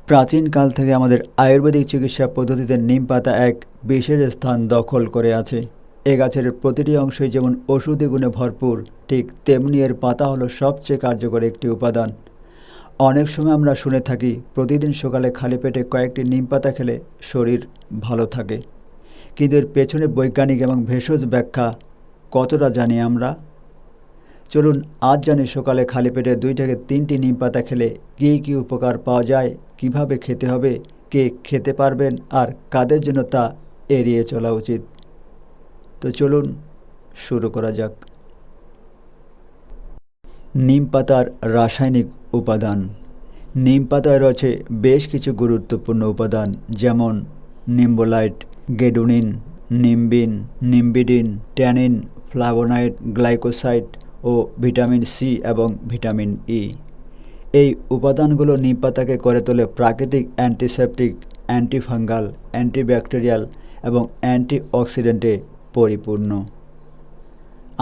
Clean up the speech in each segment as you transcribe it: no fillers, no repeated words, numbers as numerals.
প্রাচীনকাল থেকে আমাদের আয়ুর্বেদিক চিকিৎসা পদ্ধতিতে নিম পাতা এক বিশেষ স্থান দখল করে আছে। এ গাছের প্রতিটি অংশই যেমন ঔষধি গুণে ভরপুর, ঠিক তেমনি এর পাতা হলো সবচেয়ে কার্যকর একটি উপাদান। অনেক সময় আমরা শুনে থাকি প্রতিদিন সকালে খালি পেটে কয়েকটি নিম পাতা খেলে শরীর ভালো থাকে, কিন্তু এর পেছনে বৈজ্ঞানিক এবং ভেষজ ব্যাখ্যা কতটা জানি আমরা? চলুন আজ জানি সকালে খালি পেটে 2 থেকে 3টি নিম পাতা খেলে কী কী উপকার পাওয়া যায়, কিভাবে খেতে হবে, কে খেতে পারবেন আর কাদের জন্য তা এড়িয়ে চলা উচিত। তো চলুন শুরু করা যাক। নিম পাতার রাসায়নিক উপাদান। নিম পাতায় রয়েছে বেশ কিছু গুরুত্বপূর্ণ উপাদান, যেমন নিম্বোলাইট, গেডুনিন, নিম্বিন, নিম্বিডিন, ট্যানিন, ফ্লাভোনাইড, গ্লাইকোসাইড ও ভিটামিন সি এবং ভিটামিন ই। এই উপাদানগুলো নিম পাতাকে করে তোলে প্রাকৃতিক অ্যান্টিসেপটিক, অ্যান্টিফাঙ্গাল, অ্যান্টিব্যাকটেরিয়াল এবং অ্যান্টিঅক্সিডেন্টে পরিপূর্ণ।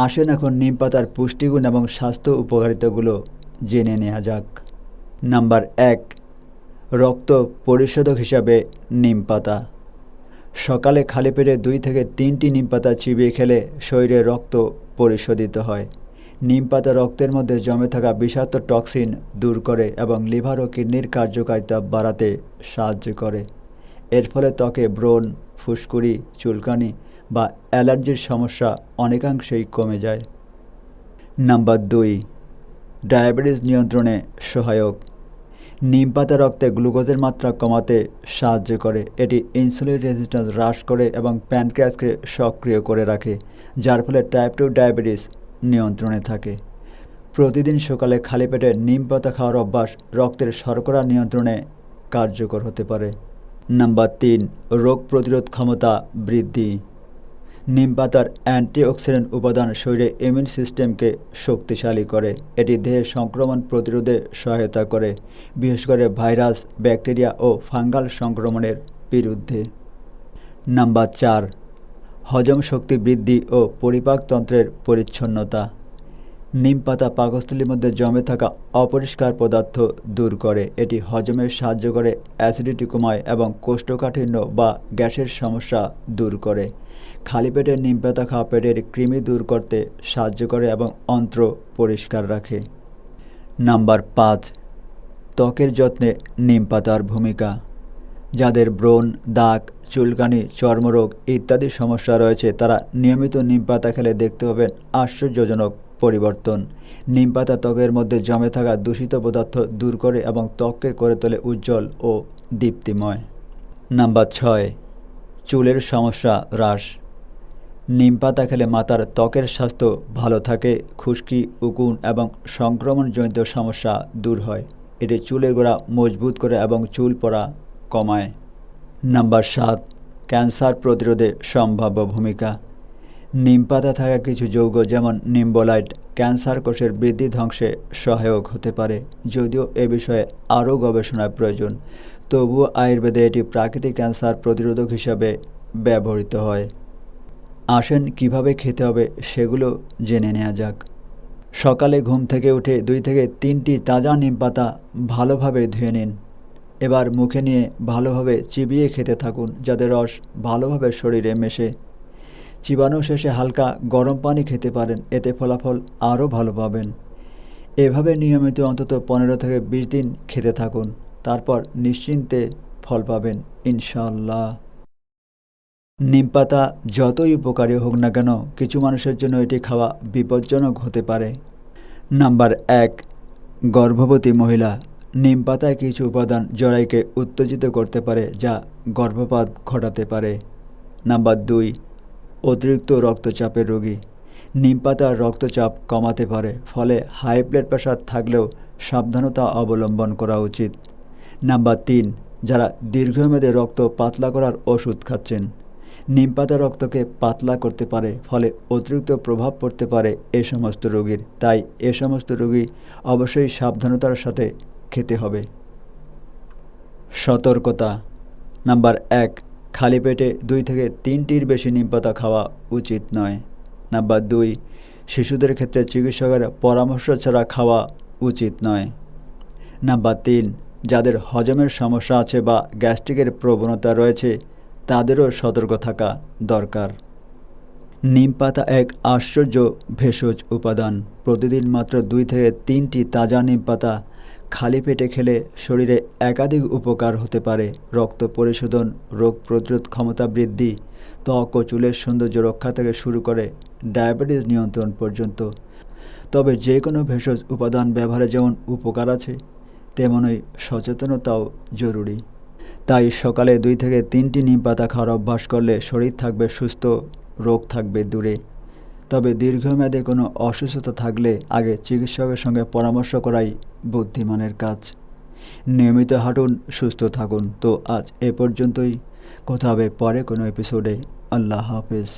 আসেন এখন নিম পাতার পুষ্টিগুণ এবং স্বাস্থ্য উপকারিতাগুলো জেনে নেওয়া যাক। নাম্বার 1, রক্ত পরিশোধক হিসাবে নিম পাতা। সকালে খালি পেটে 2 থেকে 3টি নিম পাতা চিবিয়ে খেলে শরীরে রক্ত পরিশোধিত হয়। নিম পাতা রক্তের মধ্যে জমে থাকা বিষাক্ত টক্সিন দূর করে এবং লিভার ও কিডনির কার্যকারিতা বাড়াতে সাহায্য করে। এর ফলে ত্বকে ব্রণ, ফুসকুড়ি, চুলকানি বা অ্যালার্জির সমস্যা অনেকাংশেই কমে যায়। নাম্বার 2, ডায়াবেটিস নিয়ন্ত্রণে সহায়ক। নিম পাতা রক্তে গ্লুকোজের মাত্রা কমাতে সাহায্য করে। এটি ইনসুলিন রেজিস্ট্যান্স হ্রাস করে এবং প্যানক্রিয়াসকে সক্রিয় করে রাখে, যার ফলে টাইপ 2 ডায়াবেটিস নিয়ন্ত্রণে থাকে। প্রতিদিন সকালে খালি পেটে নিম পাতা খাওয়ার অভ্যাস রক্তের শর্করা নিয়ন্ত্রণে কার্যকর হতে পারে। নাম্বার 3, রোগ প্রতিরোধ ক্ষমতা বৃদ্ধি। নিম পাতার অ্যান্টিঅক্সিডেন্ট উপাদান শরীরে ইমিউন সিস্টেমকে শক্তিশালী করে। এটি দেহের সংক্রমণ প্রতিরোধে সহায়তা করে, বিশেষ করে ভাইরাস, ব্যাকটেরিয়া ও ফাঙ্গাল সংক্রমণের বিরুদ্ধে। নাম্বার 4, হজম শক্তি বৃদ্ধি ও পরিপাকতন্ত্রের পরিচ্ছন্নতা। নিম পাতা পাকস্থলীর মধ্যে জমে থাকা অপরিষ্কার পদার্থ দূর করে। এটি হজমে সাহায্য করে, অ্যাসিডিটি কমায় এবং কোষ্ঠকাঠিন্য বা গ্যাসের সমস্যা দূর করে। খালি পেটে নিম পাতা খাওয়া পেটের কৃমি দূর করতে সাহায্য করে এবং অন্ত্র পরিষ্কার রাখে। নাম্বার 5, ত্বকের যত্নে নিম পাতার ভূমিকা। যাদের ব্রণ, দাগ, চুলকানি, চর্মরোগ ইত্যাদি সমস্যা রয়েছে তারা নিয়মিত নিম পাতা খেলে দেখতে পাবেন আশ্চর্যজনক পরিবর্তন। নিম পাতা ত্বকের মধ্যে জমে থাকা দূষিত পদার্থ দূর করে এবং ত্বককে করে তোলে উজ্জ্বল ও দীপ্তিময়। নাম্বার 6, চুলের সমস্যা হ্রাস। নিম পাতা খেলে মাথার ত্বকের স্বাস্থ্য ভালো থাকে, খুশকি, উকুন এবং সংক্রমণজনিত সমস্যা দূর হয়। এটি চুলের গোড়া মজবুত করে এবং চুল পড়া কমায়। নাম্বার 7, ক্যান্সার প্রতিরোধে সম্ভাব্য ভূমিকা। নিম পাতা থাকা কিছু যৌগ যেমন নিম্বোলাইট ক্যান্সার কোষের বৃদ্ধি ধ্বংসে সহায়ক হতে পারে। যদিও এ বিষয়ে আরও গবেষণার প্রয়োজন, তবুও আয়ুর্বেদে এটি প্রাকৃতিক ক্যান্সার প্রতিরোধক হিসাবে ব্যবহৃত হয়। আসেন কিভাবে খেতে হবে সেগুলো জেনে নেওয়া যাক। সকালে ঘুম থেকে উঠে 2 থেকে 3টি তাজা নিম পাতা ভালোভাবে ধুয়ে নিন। এবার মুখে নিয়ে ভালোভাবে চিবিয়ে খেতে থাকুন, যাতে রস ভালোভাবে শরীরে মেশে। চিবানো শেষে হালকা গরম পানি খেতে পারেন, এতে ফলাফল আরও ভালো পাবেন। এভাবে নিয়মিত অন্তত 15 থেকে 20 দিন খেতে থাকুন, তারপর নিশ্চিন্তে ফল পাবেন ইনশাআল্লাহ। নিম পাতা যতই উপকারী হোক না কেন, কিছু মানুষের জন্য এটি খাওয়া বিপজ্জনক হতে পারে। নাম্বার 1, গর্ভবতী মহিলা। নিম পাতায় কিছু উপাদান জরায়ুকে উত্তেজিত করতে পারে, যা গর্ভপাত ঘটাতে পারে। নাম্বার 2, অতিরিক্ত রক্তচাপের রোগী। নিম পাতা রক্তচাপ কমাতে পারে, ফলে হাই ব্লাড প্রেশার থাকলেও সাবধানতা অবলম্বন করা উচিত। নাম্বার 3, যারা দীর্ঘমেয়াদে রক্ত পাতলা করার ওষুধ খাচ্ছেন। নিম পাতা রক্তকে পাতলা করতে পারে, ফলে অতিরিক্ত প্রভাব পড়তে পারে এ সমস্ত রোগীর। তাই এ সমস্ত রোগী অবশ্যই সাবধানতার সাথে খেতে হবে। সতর্কতা। নাম্বার 1, খালি পেটে 2 থেকে 3টির বেশি নিম পাতা খাওয়া উচিত নয়। নাম্বার 2, শিশুদের ক্ষেত্রে চিকিৎসকের পরামর্শ ছাড়া খাওয়া উচিত নয়। নাম্বার 3, যাদের হজমের সমস্যা আছে বা গ্যাস্ট্রিকের প্রবণতা রয়েছে তাদেরও সতর্ক থাকা দরকার। নিম পাতা এক আশ্চর্য ভেষজ উপাদান। প্রতিদিন মাত্র 2 থেকে 3টি তাজা নিম পাতা খালি পেটে খেলে শরীরে একাধিক উপকার হতে পারে। রক্ত পরিশোধন, রোগ প্রতিরোধ ক্ষমতা বৃদ্ধি, ত্বক ও চুলের সৌন্দর্য রক্ষা থেকে শুরু করে ডায়াবেটিস নিয়ন্ত্রণ পর্যন্ত। তবে যে কোনো ভেষজ উপাদান ব্যবহারে যেমন উপকার আছে তেমনই সচেতনতাও জরুরি। তাই সকালে 2 থেকে 3টি নিম পাতা খাওয়ার অভ্যাস করলে শরীর থাকবে সুস্থ, রোগ থাকবে দূরে। তবে দীর্ঘমেয়াদে কোনো অসুস্থতা থাকলে আগে চিকিৎসকের সঙ্গে পরামর্শ করাই বুদ্ধিমানের কাজ। নিয়মিত হাঁটুন, সুস্থ থাকুন। তো আজ এ পর্যন্তই। কথা হবে পরে কোনো এপিসোডে। আল্লাহ হাফেজ।